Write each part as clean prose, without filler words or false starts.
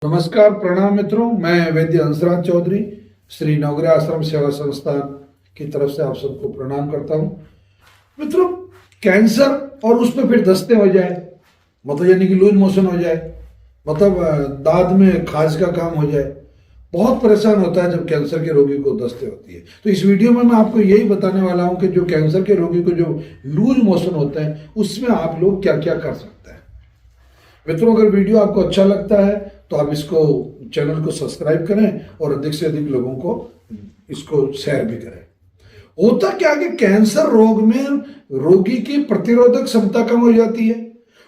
नमस्कार, प्रणाम मित्रों। मैं वैद्य हंसराज चौधरी श्री नवग्रह आश्रम सेवा संस्थान की तरफ से आप सबको प्रणाम करता हूं। मित्रों, कैंसर और उसमें फिर दस्ते हो जाए, मतलब यानी कि लूज मोशन हो जाए, मतलब दांत में खाज का काम हो जाए, बहुत परेशान होता है जब कैंसर के रोगी को दस्ते होती है। तो इस वीडियो में मैं आपको यही बताने वाला हूं कि जो कैंसर के रोगी को जो लूज मोशन होते हैं उसमें आप लोग क्या क्या कर सकते हैं। मित्रों, अगर वीडियो आपको अच्छा लगता है तो आप इसको चैनल को सब्सक्राइब करें और अधिक से अधिक लोगों को इसको शेयर भी करें। होता क्या कि कैंसर रोग में रोगी की प्रतिरोधक क्षमता कम हो जाती है,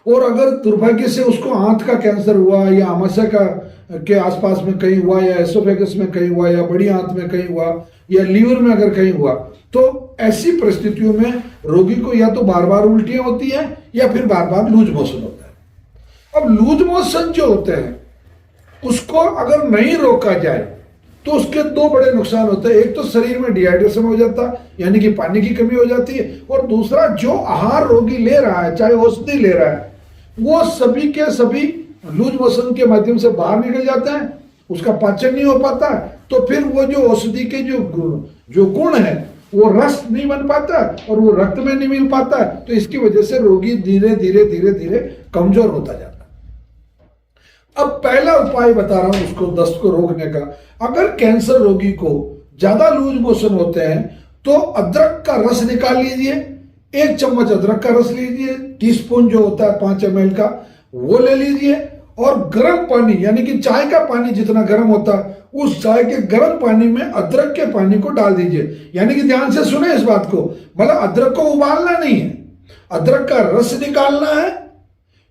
और अगर दुर्भाग्य से उसको आंत का कैंसर हुआ या आमाशय का के आसपास में कहीं हुआ या एसोफेगस में कहीं हुआ या बड़ी आंत में कहीं हुआ या लीवर में अगर कहीं हुआ, तो ऐसी परिस्थितियों में रोगी को या तो बार बार उल्टियां होती है या फिर बार बार लूज मोशन होता है। अब लूज मोशन जो होते हैं उसको अगर नहीं रोका जाए तो उसके दो बड़े नुकसान होते हैं। एक तो शरीर में डिहाइड्रेशन हो जाता है, यानी कि पानी की कमी हो जाती है, और दूसरा जो आहार रोगी ले रहा है, चाहे औषधि ले रहा है, वो सभी के सभी लूज मोशन के माध्यम से बाहर निकल जाते हैं, उसका पाचन नहीं हो पाता, तो फिर वो जो औषधि के जो गुण है वो रस नहीं बन पाता और वो रक्त में नहीं मिल पाता, तो इसकी वजह से रोगी धीरे धीरे धीरे धीरे कमजोर होता जाता है। अब पहला उपाय बता रहा हूं उसको, दस्त को रोकने का। अगर कैंसर रोगी को ज्यादा लूज मोशन होते हैं तो अदरक का रस निकाल लीजिए, 1 चम्मच अदरक का रस लीजिए, टीस्पून जो होता है 5 ml का वो ले लीजिए, और गर्म पानी यानी कि चाय का पानी जितना गर्म होता है उस चाय के गर्म पानी में अदरक के पानी को डाल दीजिए। यानी कि ध्यान से सुने इस बात को, मतलब अदरक को उबालना नहीं है, अदरक का रस निकालना है,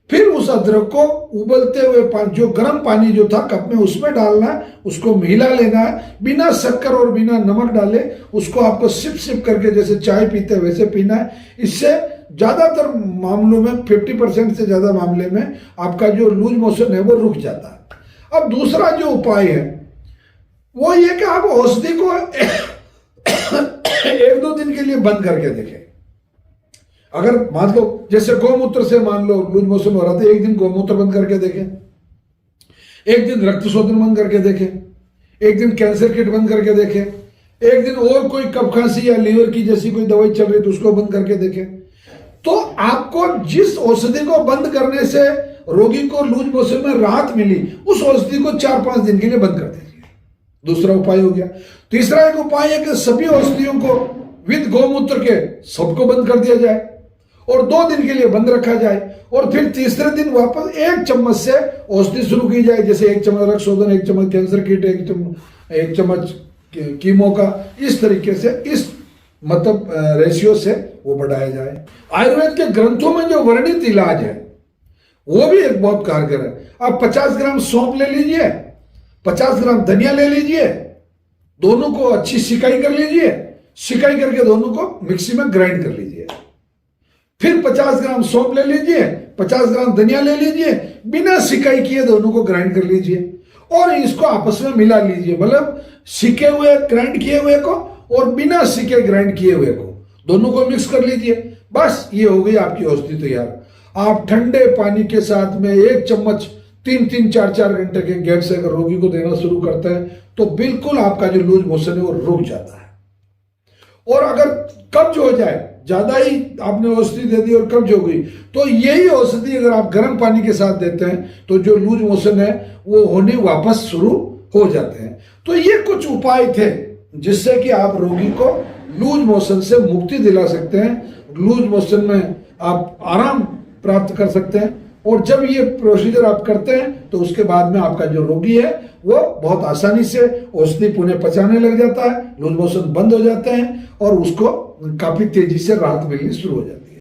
फिर उस अदरक को उबलते हुए पानी, जो गर्म पानी जो था कप में, उसमें डालना है, उसको मिला लेना है, बिना शक्कर और बिना नमक डाले उसको आपको सिप सिप करके जैसे चाय पीते वैसे पीना है। इससे ज्यादातर मामलों में 50% से ज्यादा मामले में आपका जो लूज मोशन है वो रुक जाता है। अब दूसरा जो उपाय है वो ये कि आप औषधि को 1-2 दिन के लिए बंद करके देखें। अगर मान लो जैसे गौमूत्र से मान लो लूज मोशन हो रहा था, 1 दिन गौमूत्र बंद करके देखें, 1 दिन रक्त शोधन बंद करके देखें, 1 दिन कैंसर किट बंद करके देखें, 1 दिन और कोई कफ खांसी या लीवर की जैसी कोई दवाई चल रही तो उसको बंद करके देखें। तो आपको जिस औषधि को बंद करने से रोगी को लूज मोशन में राहत मिली, उस औषधि को 4-5 दिन के लिए बंद कर दीजिए। दूसरा उपाय हो गया। तीसरा एक उपाय है कि सभी औषधियों को विद गौमूत्र के सबको बंद कर दिया जाए और 2 दिन के लिए बंद रखा जाए, और फिर तीसरे दिन वापस 1 चम्मच से औषधि शुरू की जाए, जैसे 1 चम्मच रक्त शोधन, 1 चम्मच कैंसर किट, 1 चम्मच कीमो का, इस तरीके से इस मतलब रेशियो से वो बढ़ाया जाए। आयुर्वेद के ग्रंथों में जो वर्णित इलाज है वो भी एक बहुत कारगर है। आप 50 ग्राम सौंफ ले लीजिए, 50 ग्राम धनिया ले लीजिए, दोनों को अच्छी सिकाई कर लीजिए, सिकाई करके दोनों को मिक्सी में ग्राइंड कर लीजिए, फिर 50 ग्राम सौंफ ले लीजिए, 50 ग्राम धनिया ले लीजिए, बिना सिकाई किए दोनों को ग्राइंड कर लीजिए और इसको आपस में मिला लीजिए। मतलब सिके हुए ग्राइंड किए हुए को और बिना सिके ग्राइंड किए हुए को दोनों को मिक्स कर लीजिए। बस ये हो गई आपकी औषधि तैयार। आप ठंडे पानी के साथ में 1 चम्मच 3-3, 4-4 घंटे के गैप से अगर रोगी को देना शुरू करते हैं तो बिल्कुल आपका जो लूज मोशन है वो रुक जाता है। और अगर कब्ज हो जाए, ज्यादा ही आपने औषधि दे दी और कब्ज हो गई, तो यही औषधि अगर आप गर्म पानी के साथ देते हैं तो जो लूज मोशन है वो होने वापस शुरू हो जाते हैं। तो ये कुछ उपाय थे जिससे कि आप रोगी को लूज मोशन से मुक्ति दिला सकते हैं, लूज मोशन में आप आराम प्राप्त कर सकते हैं। और जब ये प्रोसीजर आप करते हैं तो उसके बाद में आपका जो रोगी है वो बहुत आसानी से औषधि पुनः पचाने लग जाता है, लूज मोशन बंद हो जाते हैं और उसको काफी तेजी से राहत मिलनी शुरू हो जाती है।